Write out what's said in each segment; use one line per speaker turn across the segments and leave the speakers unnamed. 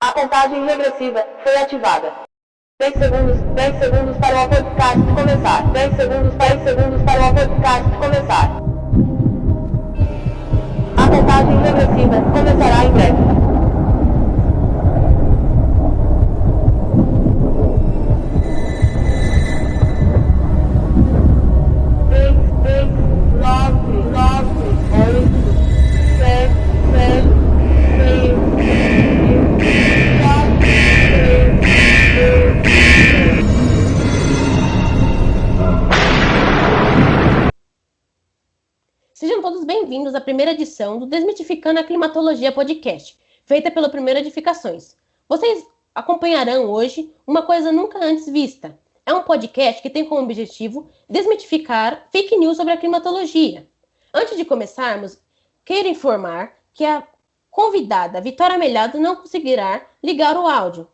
A contagem regressiva foi ativada. 10 segundos para o podcast começar. 10 segundos para o podcast começar. A contagem regressiva começará em breve. Sejam todos bem-vindos à primeira edição do Desmitificando a Climatologia Podcast, feita pelo Primeiro Edificações. Vocês acompanharão hoje uma coisa nunca antes vista. É um podcast que tem como objetivo desmitificar fake news sobre a climatologia. Antes de começarmos, quero informar que a convidada Vitória Melhado não conseguirá ligar o áudio,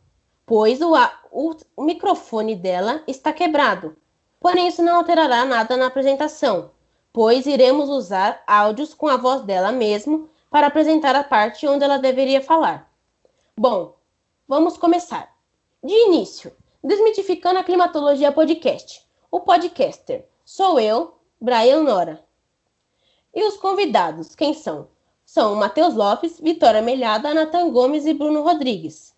pois o microfone dela está quebrado. Porém, isso não alterará nada na apresentação, pois iremos usar áudios com a voz dela mesmo para apresentar a parte onde ela deveria falar. Bom, vamos começar. De início, Desmitificando a Climatologia Podcast. O podcaster sou eu, Brian Nora. E os convidados, quem são? São Matheus Lopes, Vitória Melhada, Nathan Gomes e Bruno Rodrigues.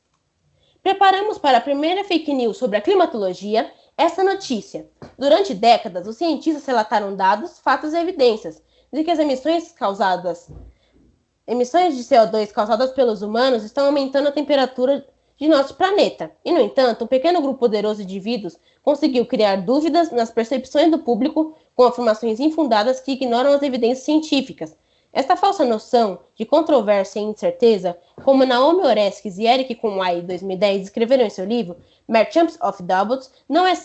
Preparamos para a primeira fake news sobre a climatologia essa notícia. Durante décadas, os cientistas relataram dados, fatos e evidências de que as emissões de CO2 causadas pelos humanos estão aumentando a temperatura de nosso planeta. E, no entanto, um pequeno grupo poderoso de indivíduos conseguiu criar dúvidas nas percepções do público com afirmações infundadas que ignoram as evidências científicas. Esta falsa noção de controvérsia e incerteza, como Naomi Oreskes e Eric Conway, em 2010, escreveram em seu livro Merchants of Doubts, não é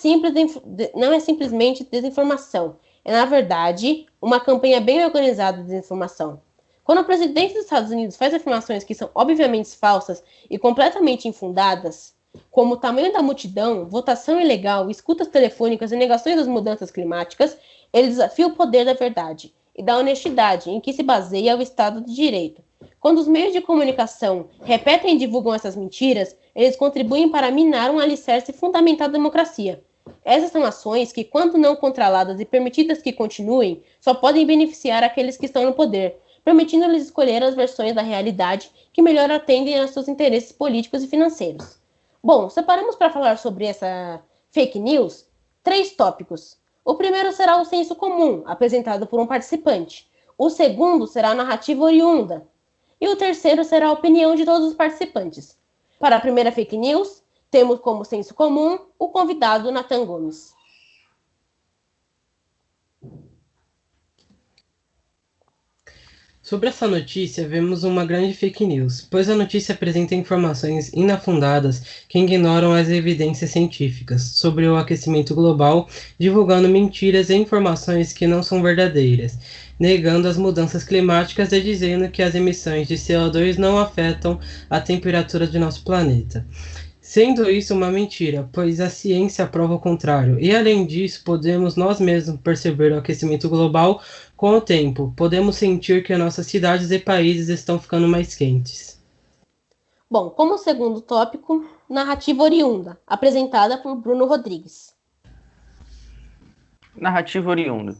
simplesmente desinformação. É, na verdade, uma campanha bem organizada de desinformação. Quando o presidente dos Estados Unidos faz afirmações que são obviamente falsas e completamente infundadas, como o tamanho da multidão, votação ilegal, escutas telefônicas e negações das mudanças climáticas, ele desafia o poder da verdade e da honestidade em que se baseia o Estado de Direito. Quando os meios de comunicação repetem e divulgam essas mentiras, eles contribuem para minar um alicerce fundamental da democracia. Essas são ações que, quando não controladas e permitidas que continuem, só podem beneficiar aqueles que estão no poder, permitindo-lhes escolher as versões da realidade que melhor atendem aos seus interesses políticos e financeiros. Bom, separamos para falar sobre essa fake news 3 tópicos. O primeiro será o senso comum, apresentado por um participante. O segundo será a narrativa oriunda. E o terceiro será a opinião de todos os participantes. Para a primeira fake news, temos como senso comum o convidado Nathan Gomes.
Sobre essa notícia, vemos uma grande fake news, pois a notícia apresenta informações inafundadas que ignoram as evidências científicas sobre o aquecimento global, divulgando mentiras e informações que não são verdadeiras, negando as mudanças climáticas e dizendo que as emissões de CO2 não afetam a temperatura de nosso planeta. Sendo isso uma mentira, pois a ciência prova o contrário. E além disso, podemos nós mesmos perceber o aquecimento global com o tempo. Podemos sentir que nossas cidades e países estão ficando mais quentes.
Bom, como segundo tópico, narrativa oriunda, apresentada por Bruno Rodrigues.
Narrativa oriunda.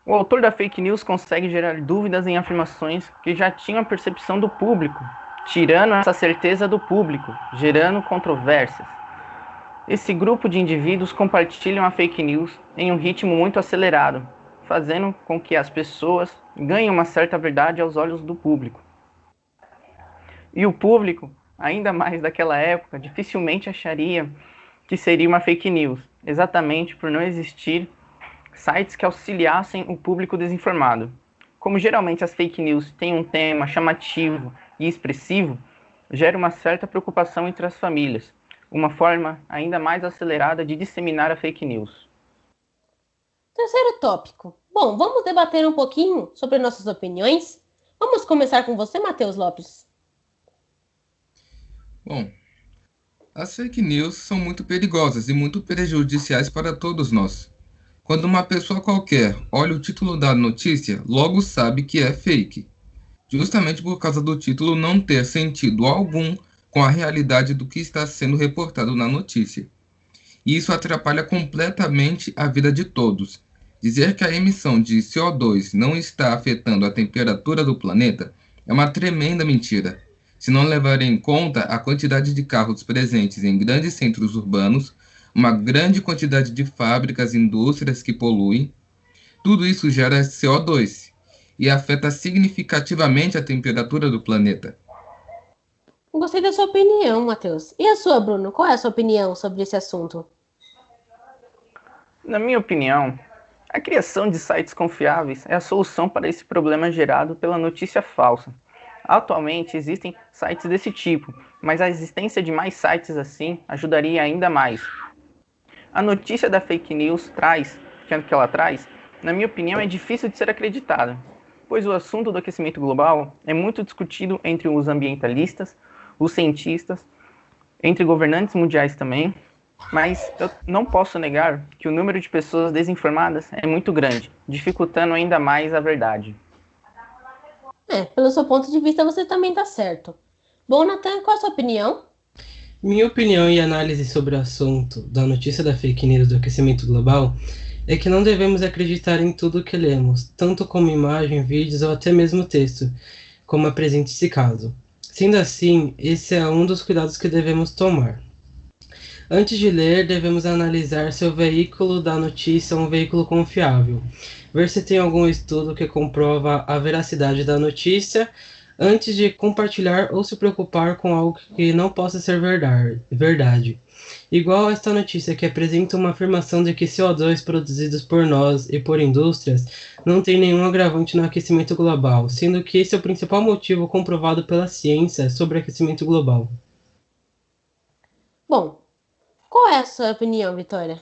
O autor da fake news consegue gerar dúvidas em afirmações que já tinham a percepção do público, tirando essa certeza do público, gerando controvérsias. Esse grupo de indivíduos compartilham a fake news em um ritmo muito acelerado, fazendo com que as pessoas ganhem uma certa verdade aos olhos do público. E o público, ainda mais daquela época, dificilmente acharia que seria uma fake news, exatamente por não existir sites que auxiliassem o público desinformado. Como geralmente as fake news têm um tema chamativo e expressivo, gera uma certa preocupação entre as famílias, uma forma ainda mais acelerada de disseminar a fake news.
Terceiro tópico. Bom, vamos debater um pouquinho sobre nossas opiniões? Vamos começar com você, Matheus Lopes.
Bom, as fake news são muito perigosas e muito prejudiciais para todos nós. Quando uma pessoa qualquer olha o título da notícia, logo sabe que é fake, justamente por causa do título não ter sentido algum com a realidade do que está sendo reportado na notícia. E isso atrapalha completamente a vida de todos. Dizer que a emissão de CO2 não está afetando a temperatura do planeta é uma tremenda mentira. Se não levar em conta a quantidade de carros presentes em grandes centros urbanos, uma grande quantidade de fábricas e indústrias que poluem, tudo isso gera CO2 e afeta significativamente a temperatura do planeta.
Gostei da sua opinião, Matheus. E a sua, Bruno? Qual é a sua opinião sobre esse assunto?
Na minha opinião, a criação de sites confiáveis é a solução para esse problema gerado pela notícia falsa. Atualmente existem sites desse tipo, mas a existência de mais sites assim ajudaria ainda mais. A notícia da fake news que ela traz, na minha opinião, é difícil de ser acreditada, pois o assunto do aquecimento global é muito discutido entre os ambientalistas, os cientistas, entre governantes mundiais também, mas eu não posso negar que o número de pessoas desinformadas é muito grande, dificultando ainda mais a verdade.
Pelo seu ponto de vista, você também está certo. Bom, Nathan, qual a sua opinião?
Minha opinião e análise sobre o assunto da notícia da fake news do aquecimento global é que não devemos acreditar em tudo que lemos, tanto como imagem, vídeos ou até mesmo texto, como apresenta esse caso. Sendo assim, esse é um dos cuidados que devemos tomar. Antes de ler, devemos analisar se o veículo da notícia é um veículo confiável, ver se tem algum estudo que comprova a veracidade da notícia antes de compartilhar ou se preocupar com algo que não possa ser verdade. Igual esta notícia que apresenta uma afirmação de que CO2 produzidos por nós e por indústrias não tem nenhum agravante no aquecimento global, sendo que esse é o principal motivo comprovado pela ciência sobre aquecimento global.
Bom, qual é a sua opinião, Vitória?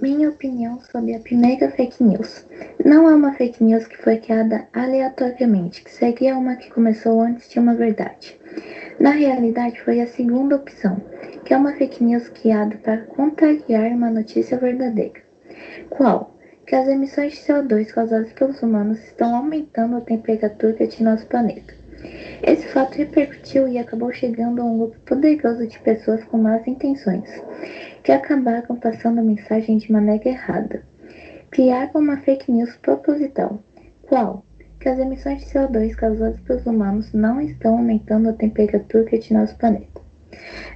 Minha opinião sobre a primeira fake news. Não é uma fake news que foi criada aleatoriamente, que seria uma que começou antes de uma verdade. Na realidade, foi a segunda opção, que é uma fake news criada para contrariar uma notícia verdadeira. Qual? Que as emissões de CO2 causadas pelos humanos estão aumentando a temperatura de nosso planeta. Esse fato repercutiu e acabou chegando a um grupo poderoso de pessoas com más intenções, que acabaram passando a mensagem de maneira errada. Criaram uma fake news proposital. Qual? Que as emissões de CO2 causadas pelos humanos não estão aumentando a temperatura de nosso planeta.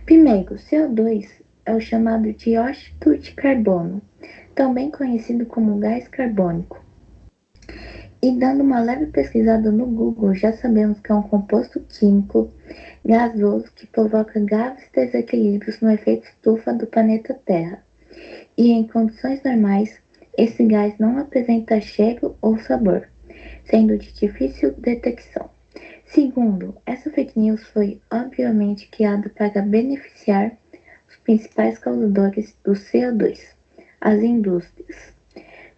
Primeiro, CO2 é o chamado dióxido de carbono, também conhecido como gás carbônico. E dando uma leve pesquisada no Google, já sabemos que é um composto químico gasoso que provoca graves desequilíbrios no efeito estufa do planeta Terra. E em condições normais, esse gás não apresenta cheiro ou sabor, sendo de difícil detecção. Segundo, essa fake news foi obviamente criada para beneficiar os principais causadores do CO2, as indústrias.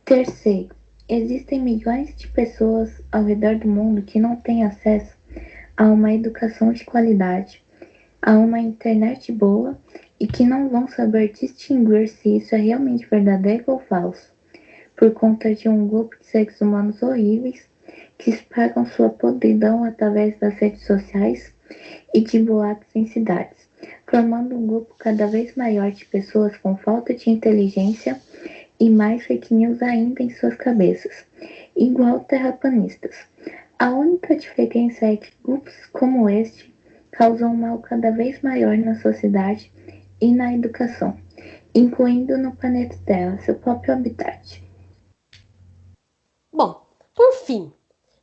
Terceiro, existem milhões de pessoas ao redor do mundo que não têm acesso a uma educação de qualidade, a uma internet boa e que não vão saber distinguir se isso é realmente verdadeiro ou falso, por conta de um grupo de seres humanos horríveis que espalham sua podridão através das redes sociais e de boatos em cidades, formando um grupo cada vez maior de pessoas com falta de inteligência e mais fake news ainda em suas cabeças, igual terraplanistas. A única diferença é que grupos como este causam um mal cada vez maior na sociedade e na educação, incluindo no planeta Terra, seu próprio habitat.
Bom, por fim,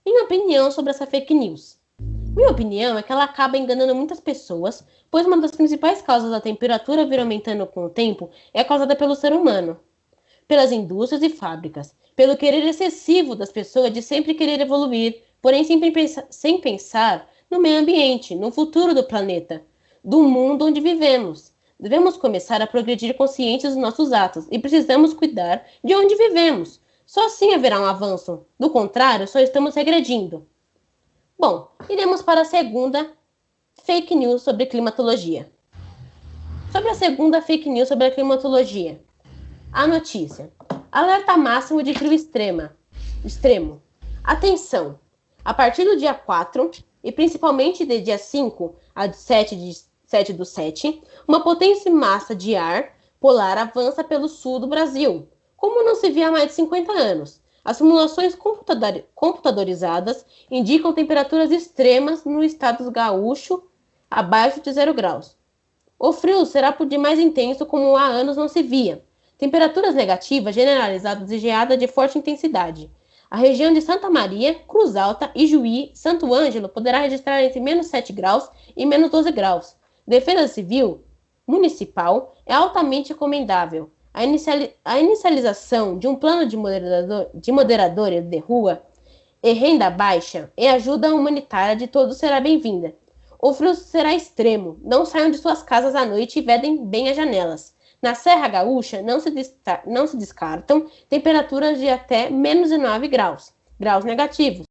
minha opinião sobre essa fake news. Minha opinião é que ela acaba enganando muitas pessoas, pois uma das principais causas da temperatura vir aumentando com o tempo é causada pelo ser humano, pelas indústrias e fábricas, pelo querer excessivo das pessoas de sempre querer evoluir, porém sem pensar no meio ambiente, no futuro do planeta, do mundo onde vivemos. Devemos começar a progredir conscientes dos nossos atos e precisamos cuidar de onde vivemos. Só assim haverá um avanço. Do contrário, só estamos regredindo. Bom, iremos para a segunda fake news sobre climatologia. Sobre a segunda fake news sobre a climatologia. A notícia. Alerta máximo de frio extremo. Atenção! A partir do dia 4 e principalmente de dia 5 a 7/7, uma potente massa de ar polar avança pelo sul do Brasil, como não se via há mais de 50 anos. As simulações computadorizadas indicam temperaturas extremas no estado gaúcho abaixo de 0 graus. O frio será por demais intenso como há anos não se via. Temperaturas negativas generalizadas e geada de forte intensidade. A região de Santa Maria, Cruz Alta, Ijuí, Santo Ângelo poderá registrar entre menos 7 graus e menos 12 graus. Defesa Civil Municipal é altamente recomendável. A inicialização de um plano de moderadores de rua e renda baixa e ajuda humanitária de todos será bem-vinda. O frio será extremo. Não saiam de suas casas à noite e vedem bem as janelas. Na Serra Gaúcha, não se descartam temperaturas de até menos de 9 graus negativos.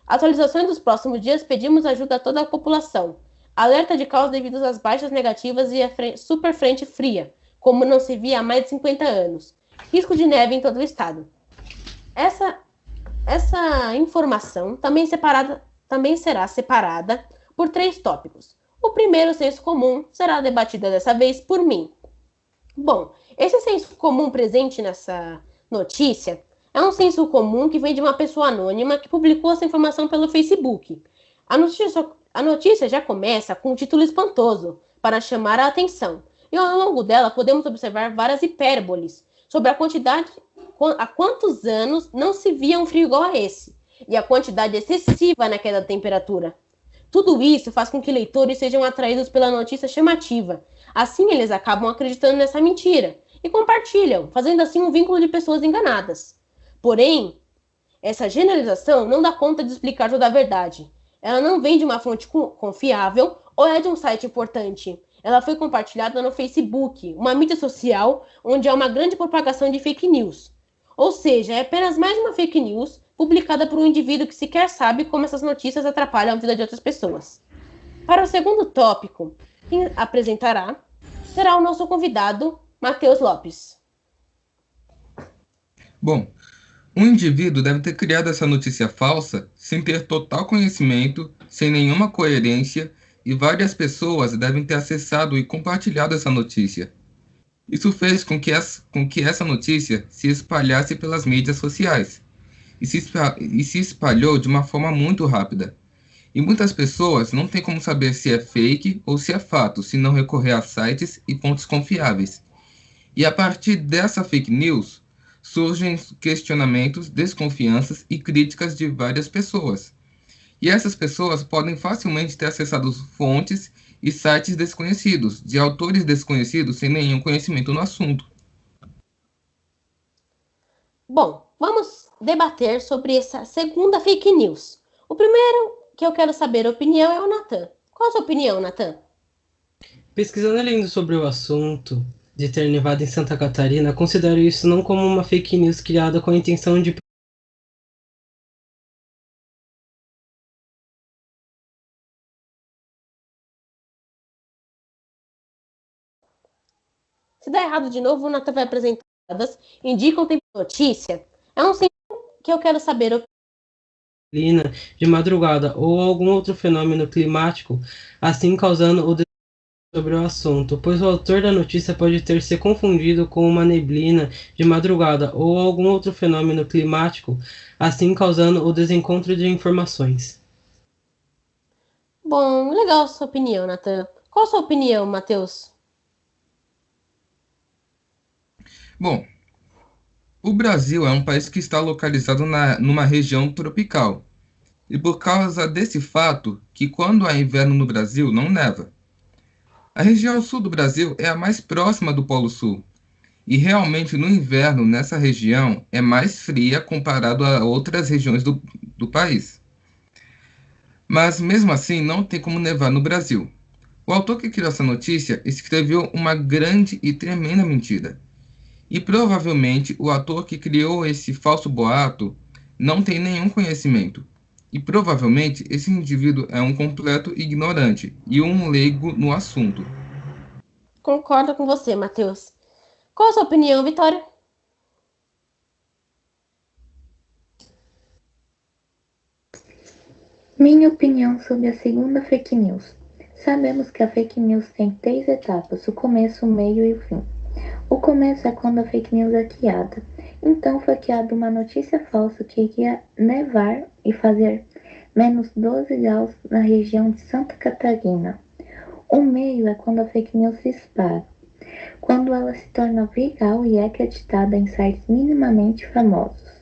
Atualizações dos próximos dias, pedimos ajuda a toda a população. Alerta de caos devido às baixas negativas e a super frente fria, como não se via há mais de 50 anos. Risco de neve em todo o estado. Essa informação também será separada por 3 tópicos. O primeiro, senso comum, será debatida dessa vez por mim. Bom, esse senso comum presente nessa notícia é um senso comum que vem de uma pessoa anônima que publicou essa informação pelo Facebook. A notícia já começa com um título espantoso, para chamar a atenção. E ao longo dela podemos observar várias hipérboles sobre há quantos anos não se via um frio igual a esse, e a quantidade excessiva na queda da temperatura. Tudo isso faz com que leitores sejam atraídos pela notícia chamativa. Assim, eles acabam acreditando nessa mentira e compartilham, fazendo assim um vínculo de pessoas enganadas. Porém, essa generalização não dá conta de explicar toda a verdade. Ela não vem de uma fonte confiável ou é de um site importante. Ela foi compartilhada no Facebook, uma mídia social onde há uma grande propagação de fake news. Ou seja, é apenas mais uma fake news publicada por um indivíduo que sequer sabe como essas notícias atrapalham a vida de outras pessoas. Para o segundo tópico, quem apresentará será o nosso convidado, Matheus Lopes.
Bom, um indivíduo deve ter criado essa notícia falsa sem ter total conhecimento, sem nenhuma coerência, e várias pessoas devem ter acessado e compartilhado essa notícia. Isso fez com que essa notícia se espalhasse pelas mídias sociais e se espalhou de uma forma muito rápida. E muitas pessoas não têm como saber se é fake ou se é fato, se não recorrer a sites e fontes confiáveis. E a partir dessa fake news, surgem questionamentos, desconfianças e críticas de várias pessoas. E essas pessoas podem facilmente ter acessado fontes e sites desconhecidos, de autores desconhecidos sem nenhum conhecimento no assunto.
Bom, vamos debater sobre essa segunda fake news. O primeiro que eu quero saber a opinião é o Natan. Qual a sua opinião, Natan?
Pesquisando e lendo sobre o assunto de ter nevado em Santa Catarina, considero isso não como uma fake news criada com a intenção de
Se der errado de novo, o Natan vai apresentar indicam tempo de notícia. É um sentido que eu quero saber
de madrugada ou algum outro fenômeno climático, assim causando o sobre o assunto, pois o autor da notícia pode ter se confundido com uma neblina de madrugada ou algum outro fenômeno climático, assim causando o desencontro de informações.
Bom, legal a sua opinião, Natan. Qual a sua opinião, Matheus?
Bom, o Brasil é um país que está localizado numa região tropical. E por causa desse fato, que quando há inverno no Brasil, não neva. A região sul do Brasil é a mais próxima do Polo Sul. E realmente no inverno, nessa região, é mais fria comparado a outras regiões do país. Mas mesmo assim, não tem como nevar no Brasil. O autor que criou essa notícia escreveu uma grande e tremenda mentira. E provavelmente o ator que criou esse falso boato não tem nenhum conhecimento. E provavelmente esse indivíduo é um completo ignorante e um leigo no assunto.
Concordo com você, Matheus. Qual a sua opinião, Vitória?
Minha opinião sobre a segunda fake news. Sabemos que a fake news tem 3 etapas, o começo, o meio e o fim. O começo é quando a fake news é criada. Então foi criada uma notícia falsa que iria nevar e fazer menos 12 graus na região de Santa Catarina. O meio é quando a fake news se espalha, quando ela se torna viral e é acreditada em sites minimamente famosos.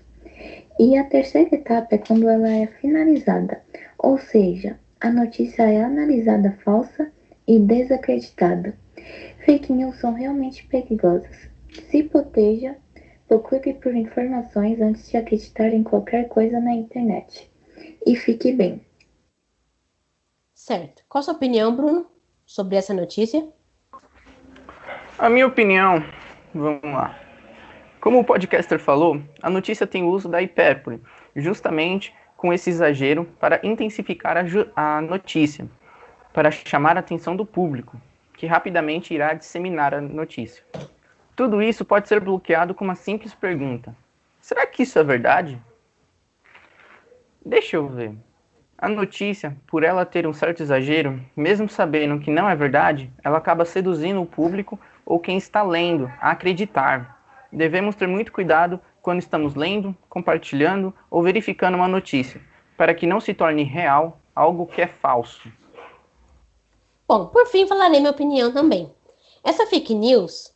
E a terceira etapa é quando ela é finalizada, ou seja, a notícia é analisada falsa e desacreditada. Fake news são realmente perigosas. Se proteja, procure por informações antes de acreditar em qualquer coisa na internet. E fique bem.
Certo. Qual a sua opinião, Bruno, sobre essa notícia?
A minha opinião, vamos lá. Como o podcaster falou, a notícia tem o uso da hipérbole, justamente com esse exagero para intensificar a notícia, para chamar a atenção do público, que rapidamente irá disseminar a notícia. Tudo isso pode ser bloqueado com uma simples pergunta: será que isso é verdade? Deixa eu ver. A notícia, por ela ter um certo exagero, mesmo sabendo que não é verdade, ela acaba seduzindo o público ou quem está lendo a acreditar. Devemos ter muito cuidado quando estamos lendo, compartilhando ou verificando uma notícia, para que não se torne real algo que é falso.
Bom, por fim, falarei minha opinião também. Essa fake news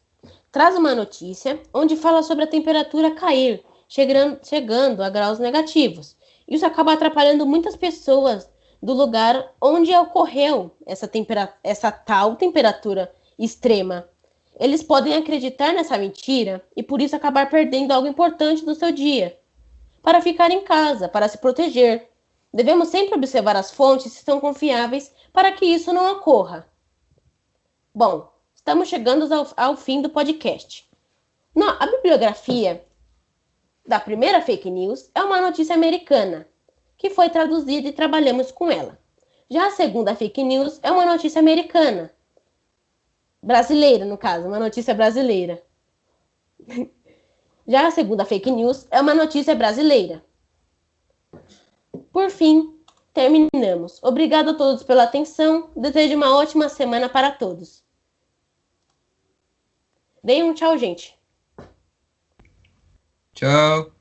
traz uma notícia onde fala sobre a temperatura cair, chegando a graus negativos. Isso acaba atrapalhando muitas pessoas do lugar onde ocorreu essa tal temperatura extrema. Eles podem acreditar nessa mentira e por isso acabar perdendo algo importante do seu dia. Para ficar em casa, para se proteger. Devemos sempre observar as fontes se são confiáveis para que isso não ocorra. Bom, estamos chegando ao fim do podcast. A bibliografia da primeira fake news é uma notícia americana, que foi traduzida e trabalhamos com ela. Já a segunda fake news é uma notícia americana. Brasileira, no caso, uma notícia brasileira. Já a segunda fake news é uma notícia brasileira. Por fim, terminamos. Obrigado a todos pela atenção. Desejo uma ótima semana para todos. Deem um tchau, gente.
Tchau.